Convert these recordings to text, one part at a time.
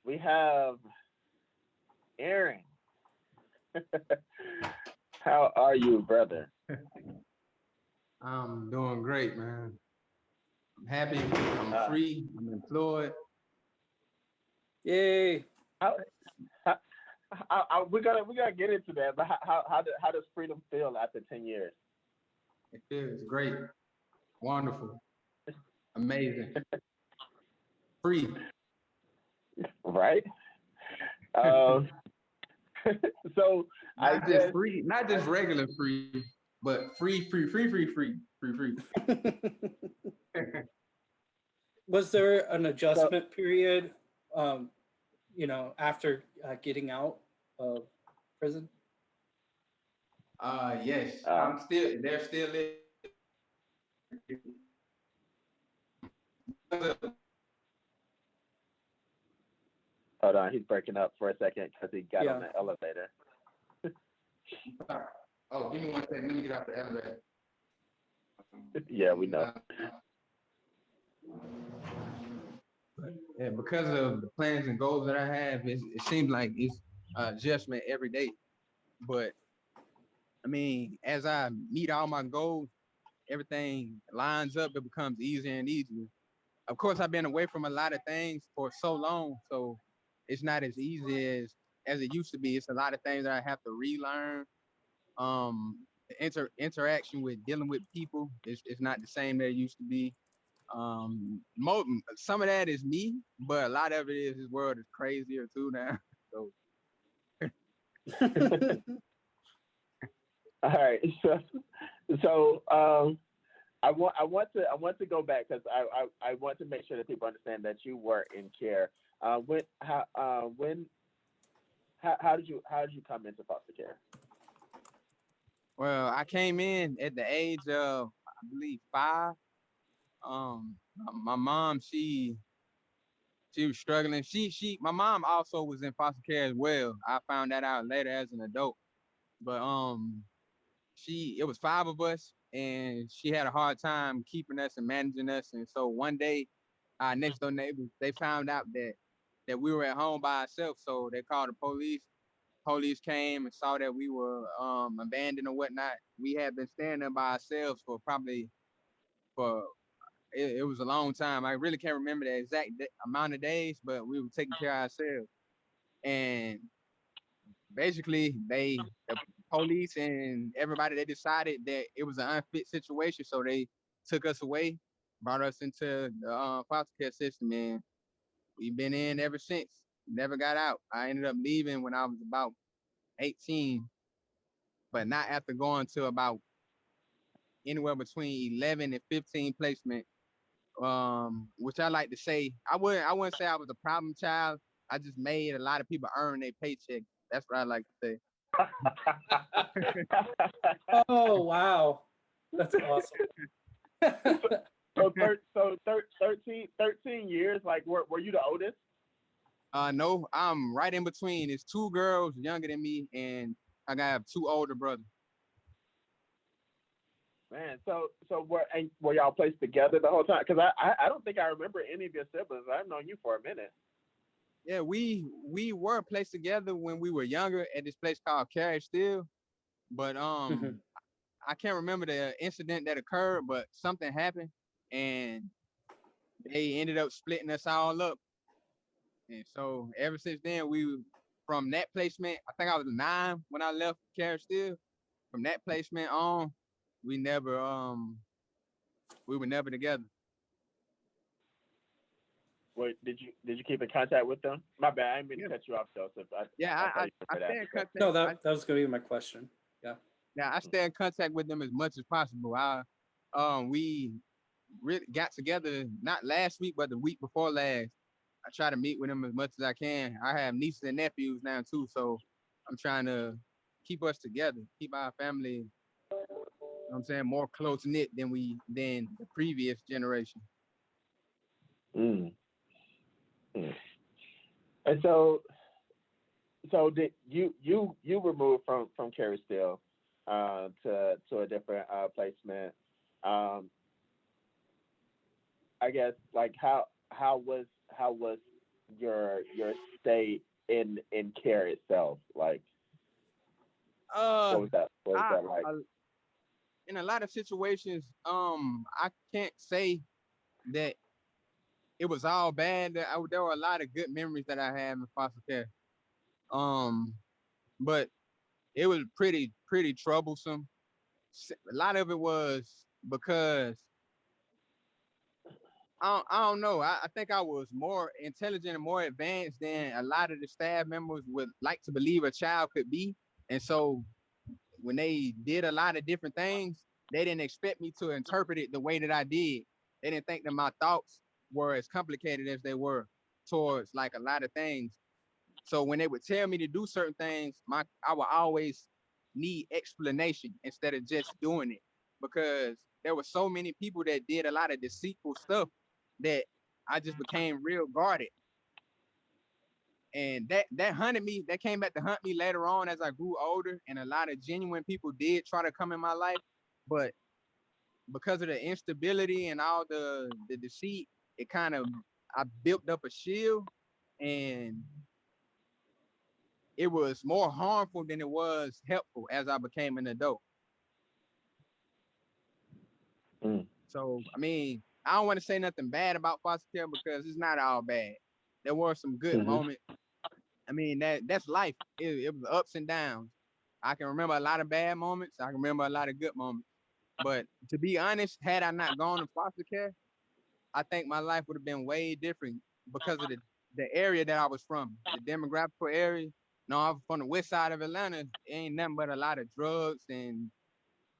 we have Aaron. How are you, brother? I'm doing great, man. I'm happy. I'm Uh, free. I'm employed. Yay. how, how, we gotta get into that. But how does freedom feel after 10 years? It feels great, wonderful, amazing, free. Right. Um. So I Not just guess free, not just regular free, but free. Was there an so. adjustment period, um, after getting out of prison? Yes, Uh, I'm still. They're still Hold on, he's breaking up for a second because he got on Yeah. the elevator. Oh, give me one second. Let me get off the elevator. Yeah, we know. Yeah, because of the plans and goals that I have, it seems like it's adjustment every day. But I mean, as I meet all my goals, everything lines up. It becomes easier and easier. Of course, I've been away from a lot of things for so long, so it's not as easy as it used to be. It's a lot of things that I have to relearn. The interaction with dealing with people is not the same that it used to be. Some of that is me, but a lot of it is this world is crazier too now. So All right. So I want to go back because I want to make sure that people understand that you were in care. When how did you come into foster care? well, I came in at the age of I believe 5. My mom she was struggling. My mom also was in foster care as well. I found that out later as an adult. But she it was 5 of us and she had a hard time keeping us and managing us. And so one day our next door neighbors they found out that we were at home by ourselves. So they called the police. Police came and saw that we were abandoned or whatnot. We had been staying there by ourselves for probably for it was a long time. I really can't remember the exact amount of days, but we were taking care of ourselves. And basically, the police and everybody, they decided that it was an unfit situation, so they took us away, brought us into the foster care system, and we've been in ever since. Never got out. I ended up leaving when I was about 18, but not after going to about anywhere between 11 and 15 placement. Which I like to say, I wouldn't say I was a problem child. I just made a lot of people earn their paycheck. That's what I like to Oh, wow. That's awesome. So 13 years. Like, were you the oldest? No, I'm right in between. It's 2 girls younger than me, and I got 2 older brothers. Man, so were y'all placed together the whole time? Because I don't think I remember any of your siblings. I've known you for a minute. Yeah, we were placed together when we were younger at this place called Carriage Still, but Mhm. I can't remember the incident that occurred, but something happened, and they ended up splitting us all up. And so ever since then, from that placement, I think I was 9 when I left Carriage Still. From that placement on, we never we were never together. Wait, did you keep in contact with them? My bad, I didn't mean to Yeah, cut you off, Joseph. yeah. I thought you I were stay asking in that. contact. No, that was going to be my question. Yeah. Now I stay in contact with them as much as possible. We really got together not last week, but the week before last. I try to meet with them as much as I can. I have nieces and nephews now too, so I'm trying to keep us together, keep our family, what I'm saying, more close knit than the previous generation. Mm, mm. And so did you were moved from Carrie Still to a different placement. Um, I guess like how was your stay in care itself? Like, Uh, what was I, that like? I in a lot of situations, I can't say that it was all bad. There were a lot of good memories that I had in foster care. Um, but it was pretty troublesome. A lot of it was because I don't know. I think I was more intelligent and more advanced than a lot of the staff members would like to believe a child could be. And so when they did a lot of different things, they didn't expect me to interpret it the way that I did. They didn't think that my thoughts were as complicated as they were towards like a lot of things. So when they would tell me to do certain things, I would always need explanation instead of just doing it, because there were so many people that did a lot of deceitful stuff that I just became real guarded. And that hunted me, that came back to hunt me later on as I grew older. And a lot of genuine people did try to come in my life, but because of the instability and all the deceit, it kind of, I built up a shield, and it was more harmful than it was helpful as I became an adult. Mm. So, I mean, I don't want to say nothing bad about foster care because it's not all bad. There were some good Hmm. moments. I mean, that's life. It was ups and downs. I can remember a lot of bad moments. I can remember a lot of good moments. But to be honest, had I not gone to foster care, I think my life would have been way different because of the area that I was from, the demographical area. No, I'm from the west side of Atlanta. It ain't nothing but a lot of drugs and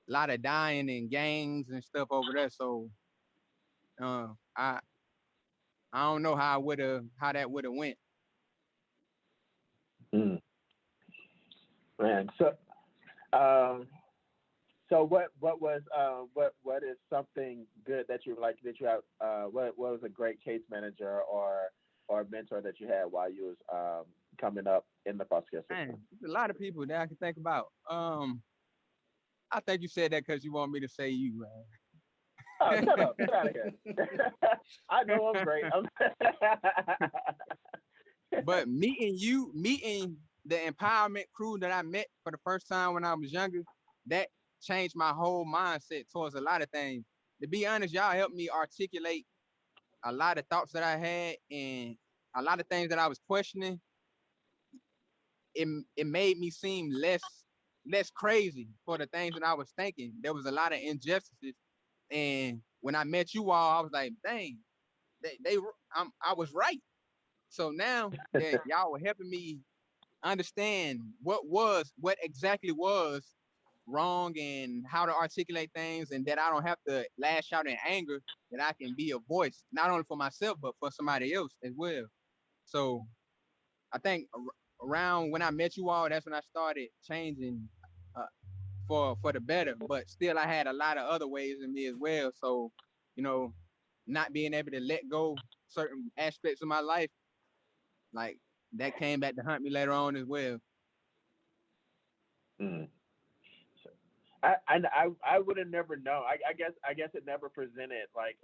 a lot of dying and gangs and stuff over there. So uh, I I don't know how that would have went. Mm. Man, um, so what is something good that you like that you have? What was a great case manager or mentor that you had while you was coming up in the foster care Man, system? there's a lot of people that I can think about. I think you said that because you want me to say you, Oh, man. shut up! Get out of here. I know I'm great. But meeting the empowerment crew that I met for the first time when I was younger, that changed my whole mindset towards a lot of things. To be honest, y'all helped me articulate a lot of thoughts that I had and a lot of things that I was questioning. It made me seem less crazy for the things that I was thinking. There was a lot of injustices, and when I met you all, I was like, dang, I was right. So now that y'all were helping me understand what exactly was wrong and how to articulate things, and that I don't have to lash out in anger, that I can be a voice not only for myself but for somebody else as well. So I think around when I met you all, that's when I started changing uh, for the better. But still, I had a lot of other ways in me as well. So, you know, not being able to let go certain aspects of my life, like that came back to hunt me later on as well. Mm. I would have never known. I guess it never presented like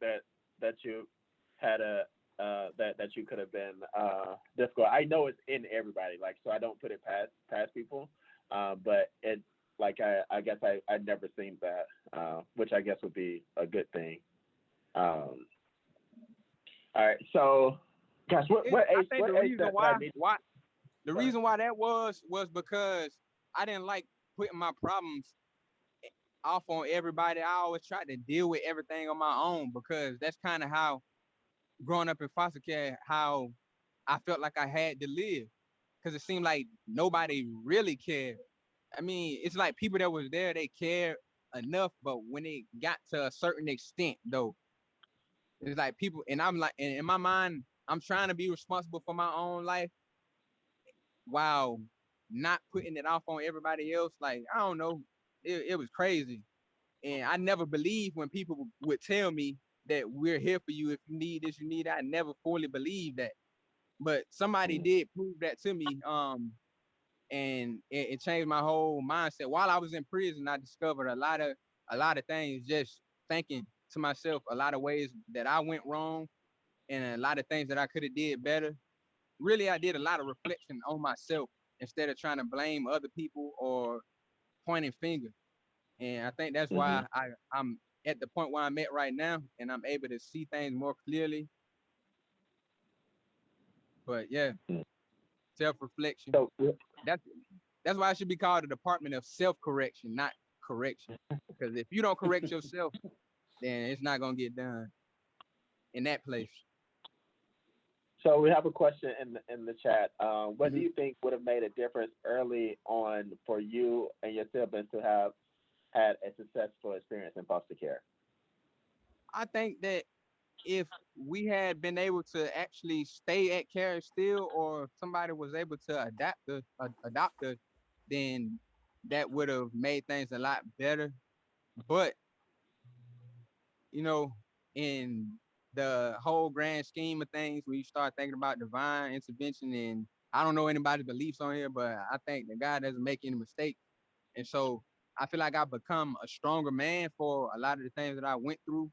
that you had a that you could have been difficult. I know it's in everybody, like, so I don't put it past people. But it, like, I guess I'd never seen that, which I guess would be a good thing. Um, all right, so gosh, I think the what age reason that I why need? why the Go ahead. reason why that was because I didn't like putting my problems off on everybody. I always tried to deal with everything on my own because that's kind of how growing up in foster care, how I felt like I had to live, because it seemed like nobody really cared. I mean, it's like people that was there, they cared enough, but when it got to a certain extent, though, it's like people, and I'm like, in my mind, I'm trying to be responsible for my own life while not putting it off on everybody else. Like, I don't know, it was crazy. And I never believed when people would tell me that we're here for you if you need this, you need that. I never fully believed that. But somebody Mm, did prove that to me. And it changed my whole mindset. While I was in prison, I discovered a lot of things, just thinking to myself, a lot of ways that I went wrong, and a lot of things that I could have did better. Really, I did a lot of reflection on myself instead of trying to blame other people or pointing fingers. And I think that's Hmm. why I'm at the point where I'm at right now, and I'm able to see things more clearly. But yeah, self-reflection. So That's that's why it should be called the Department of Self-Correction, not correction. Because if you don't correct yourself, then it's not gonna get done in that place. So we have a question in the chat. What do Mhm. you think would have made a difference early on for you and your siblings to have had a successful experience in foster care? I think that if we had been able to actually stay at Carrot Still, or if somebody was able to adopt us, then that would have made things a lot better. But you know, in the whole grand scheme of things, when you start thinking about divine intervention, and I don't know anybody's beliefs on here, but I think that God doesn't make any mistakes. And so I feel like I've become a stronger man for a lot of the things that I went through.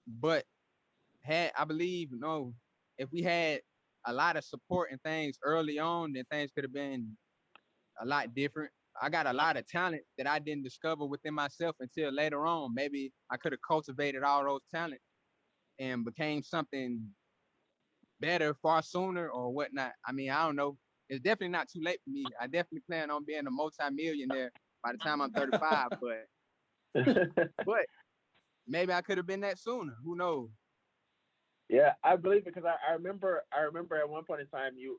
But had I believe, if we had a lot of support and things early on, then things could have been a lot different. I got a lot of talent that I didn't discover within myself until later on. Maybe I could have cultivated all those talents and became something better far sooner or whatnot. I mean, I don't know. It's definitely not too late for me. I definitely plan on being a multi-millionaire by the time I'm 35, but maybe I could have been that sooner. Who knows? Yeah, I believe it because I remember at one point in time you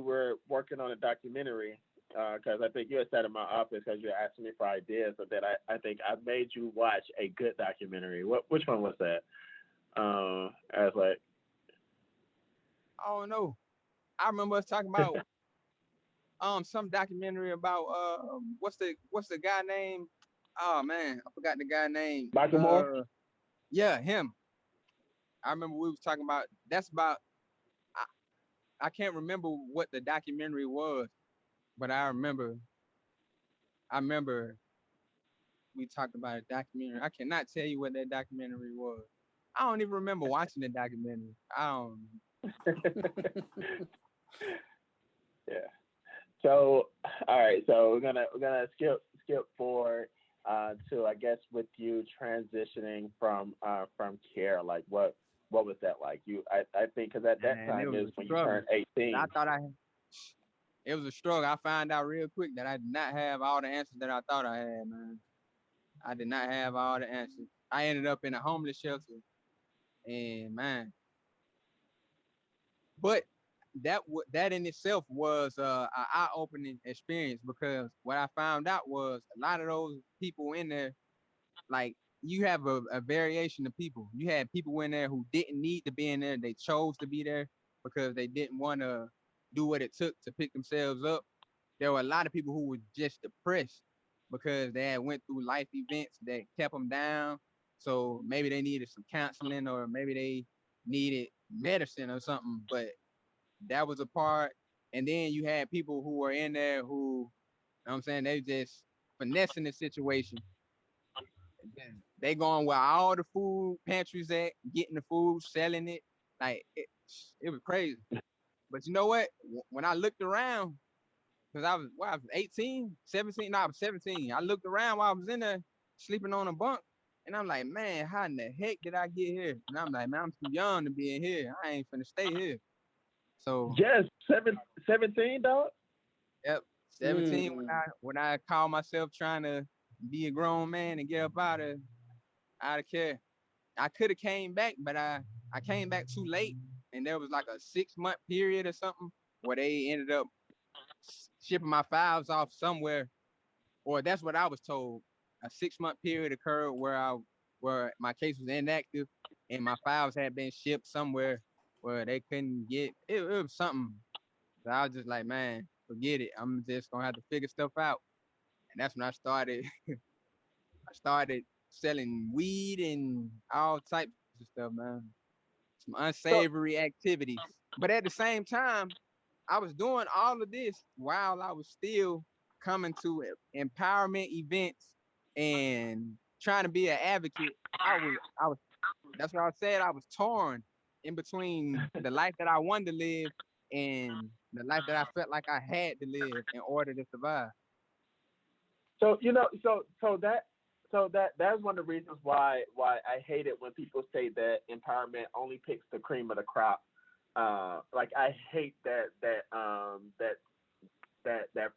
were working on a documentary because I think you had sat in my office because you were asking me for ideas, so that I think I made you watch a good documentary. Which one was that? I was like, I don't know. I remember us talking about some documentary about what's the guy name? Oh man, I forgot the guy name. Michael Moore. Yeah, him. I remember we was talking about that's about I can't remember what the documentary was, but I remember we talked about a documentary. I cannot tell you what that documentary was. I don't even remember watching the documentary. I don't. Yeah. So, all right. So we're gonna skip forward to, I guess, with you transitioning from care. Like what was that like? I think because at that Man, it time was is a when you struggle. turned I 18. thought it was a struggle. I found out real quick that I did not have all the answers that I thought I had, man. I did not have all the answers. I ended up in a homeless shelter, and man, but that in itself was an eye-opening experience because what I found out was a lot of those people in there, like you have a variation of people. You had people in there who didn't need to be in there; they chose to be there because they didn't want to do what it took to pick themselves up. There were a lot of people who were just depressed because they had went through life events that kept them down. So maybe they needed some counseling or maybe they needed medicine or something. But that was a part. And then you had people who were in there who, you know what I'm saying, they just finessing the situation. They going where all the food pantries at, getting the food, selling it. Like it was crazy. But you know what? When I looked around, because I was 18, 17. No, I was 17. I looked around while I was in there sleeping on a bunk. And I'm like, man, how in the heck did I get here? And I'm like, man, I'm too young to be in here. I ain't finna stay here. So, Yes, 17, dog. yep, 17 Mm. when I call myself trying to be a grown man and get up out of care. I could have came back, but I came back too late. And there was like a 6 month period or something where they ended up shipping my files off somewhere, or that's what I was told. A 6 month period occurred where my case was inactive and my files had been shipped somewhere where they couldn't get it. It was something. So I was just like, man, forget it. I'm just gonna have to figure stuff out. And that's when I started. I started selling weed and all types of stuff, man. Some So unsavory activities. But at the same time, I was doing all of this while I was still coming to empowerment events and trying to be an advocate. I was That's why I said I was torn in between the life that I wanted to live and the life that I felt like I had to live in order to survive. So that's one of the reasons why I hate it when people say that empowerment only picks the cream of the crop. Like I hate that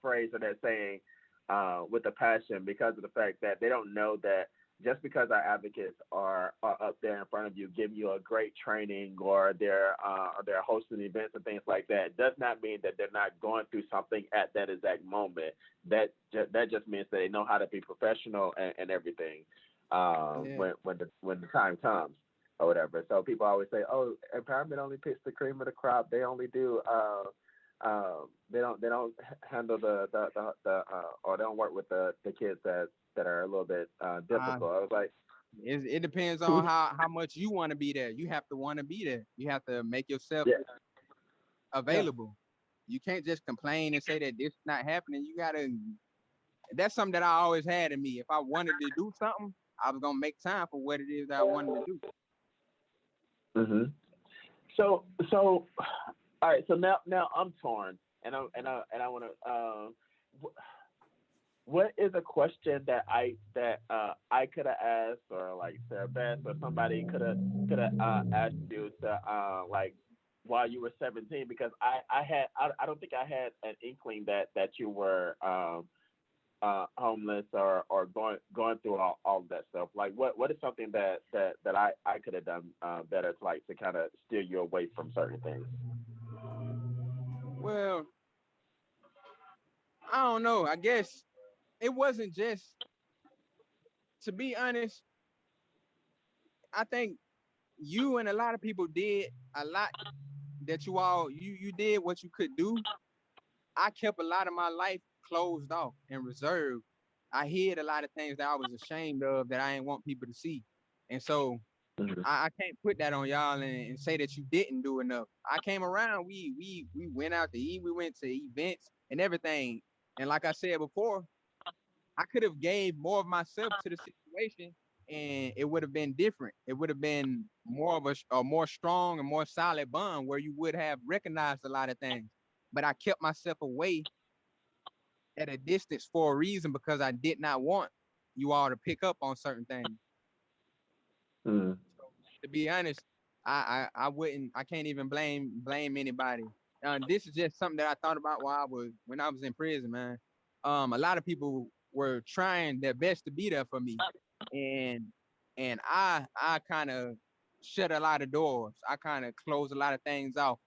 phrase or that saying with a passion, because of the fact that they don't know that just because our advocates are up there in front of you giving you a great training, or they're hosting events and things like that, does not mean that they're not going through something at that exact moment. That just means that they know how to be professional and everything Yeah. when the time comes or whatever. So people always say, "Oh, empowerment only picks the cream of the crop. They only do they don't handle or they don't work with the kids that are a little bit Uh, difficult." I was like, it depends on how much you want to be there. You have to want to be there. You have to make yourself yeah, Yeah. available. You can't just complain and say that this is not happening. You gotta. That's something that I always had in me. If I wanted to do something, I was gonna make time for what it is that I wanted to do. hmm so all right. So now I'm torn, and I want to. What is a question that I could have asked, or like Sarah Beth or somebody could have asked you to like while you were 17? Because I don't think I had an inkling that you were homeless, or going through all of that stuff. Like what is something that I could have done better to like to kind of steer you away from certain things. Well, I don't know. I guess it wasn't just, to be honest, I think you and a lot of people did a lot that you did what you could do. I kept a lot of my life closed off and reserved. I hid a lot of things that I was ashamed of that I didn't want people to see. And so Hmm I can't put that on y'all and say that you didn't do enough. I came around, we went out to eat, we went to events and everything. And like I said before, I could have gave more of myself to the situation and it would have been different. It would have been more of a more strong and more solid bond where you would have recognized a lot of things. But I kept myself away at a distance for a reason, because I did not want you all to pick up on certain things. hmm To be honest, I wouldn't, I can't even blame anybody. This is just something that I thought about while when I was in prison, man. A lot of people were trying their best to be there for me, and I kind of shut a lot of doors. I kind of closed a lot of things off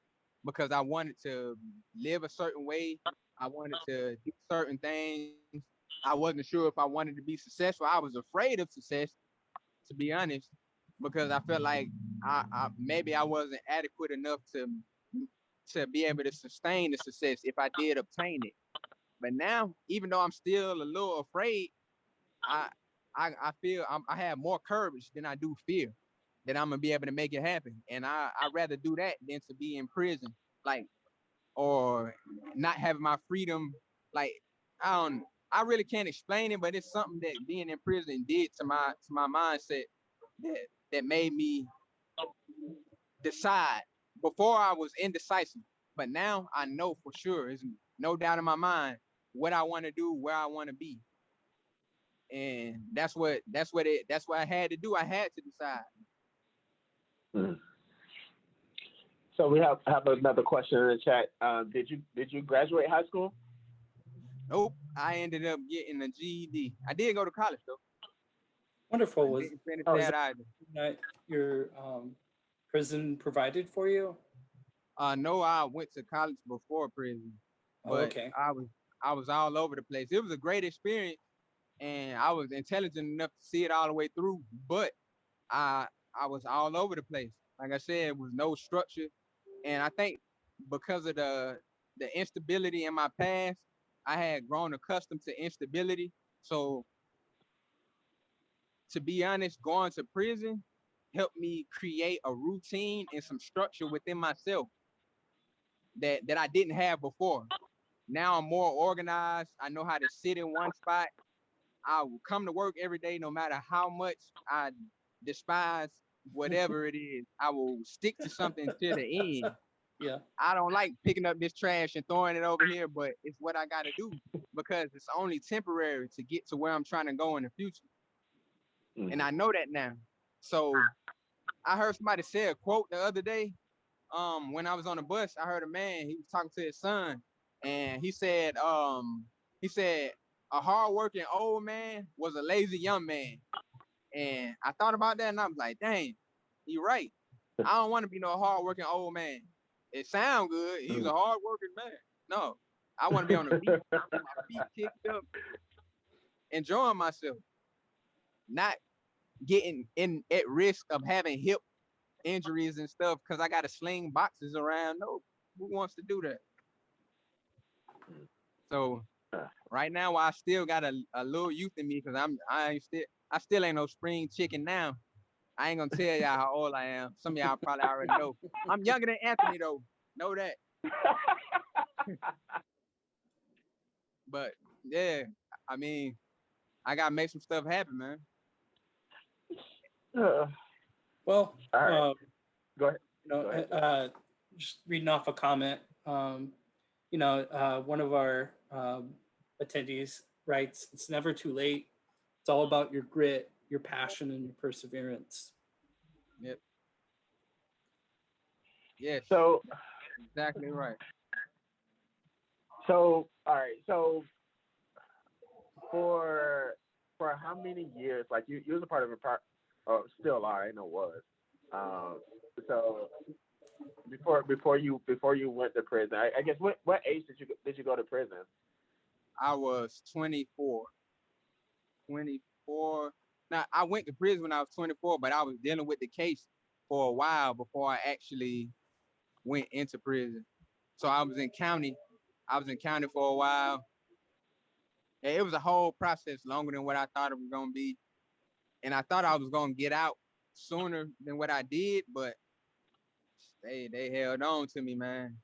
because I wanted to live a certain way. I wanted to do certain things. I wasn't sure if I wanted to be successful. I was afraid of success, to be honest, because I felt like I maybe I wasn't adequate enough to be able to sustain the success if I did obtain it. But now, even though I'm still a little afraid, I I feel I have more courage than I do fear that I'm gonna be able to make it happen, and I rather do that than to be in prison, like, or not having my freedom. Like, I don't, I really can't explain it, but it's something that being in prison did to my mindset that that made me decide. Before I was indecisive, but now I know for sure. There's no doubt in my mind what I want to do, where I want to be, and that's what I had to do. I had to decide. hmm So we have another question in the chat. Did you graduate high school? Nope, I ended up getting a GED. I did go to college though. Wonderful. I Was didn't finish is that that either. that your prison provided for you? No, I went to college before prison, Oh, but okay. I was all over the place. It was a great experience, and I was intelligent enough to see it all the way through. But I I was all over the place. Like I said, it was no structure, and I think because of the instability in my past, I had grown accustomed to instability. So to be honest, going to prison helped me create a routine and some structure within myself that I didn't have before. Now I'm more organized. I know how to sit in one spot. I will come to work every day, no matter how much I despise whatever it is. I will stick to something to the end. Yeah. I don't like picking up this trash and throwing it over here, but it's what I got to do because it's only temporary to get to where I'm trying to go in the future. And I know that now. So I heard somebody say a quote the other day. When I was on the bus, I heard a man, he was talking to his son, and he said, a hardworking old man was a lazy young man. And I thought about that and I was like, dang, you're right. I don't want to be no hardworking old man. It sounds good. He's a hardworking man. No, I want to be on the beach, with my feet kicked up, enjoying myself, not getting in at risk of having hip injuries and stuff because I got to sling boxes around. No, who wants to do that? So right now, I still got a little youth in me because I still ain't no spring chicken now. I ain't gonna tell y'all how old I am. Some of y'all probably already know. I'm younger than Anthony though. Know that. But yeah, I mean, I gotta make some stuff happen, man. Well, All right. Go ahead. Go ahead. Just reading off a comment. One of our attendees writes, "It's never too late. It's all about your grit, your passion, and your perseverance." Yep. Yes. So exactly right. So all right. So for how many years? Like you was a part of a part. Oh, still are. I know was. So before you went to prison, I guess what age did you go to prison? I was 24. 24. Now I went to prison when I was 24, but I was dealing with the case for a while before I actually went into prison. So I was in county for a while. And it was a whole process longer than what I thought it was gonna be. And I thought I was gonna get out sooner than what I did, but they held on to me, man.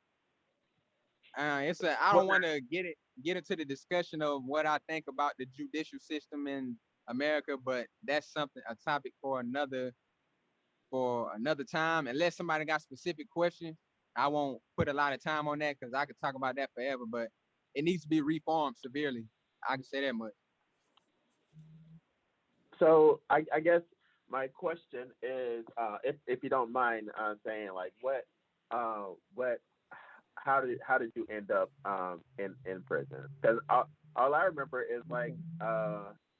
I don't want to get into the discussion of what I think about the judicial system in America, but that's a topic for another time. Unless somebody got specific questions, I won't put a lot of time on that because I could talk about that forever. But it needs to be reformed severely. I can say that much. So I guess my question is, if you don't mind saying, like, how did you end up in prison? Because all I remember is like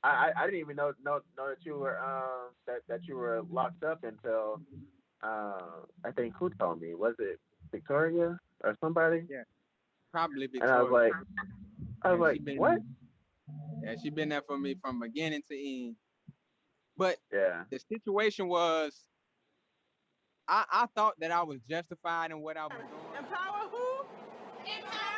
I didn't even know that you were that you were locked up until I think who told me, was it Victoria or somebody? Yeah, probably And Victoria. I was like, what? Yeah, she been there for me from beginning to end. But yeah, the situation was, I thought that I was justified in what I was doing. Empower who? Empower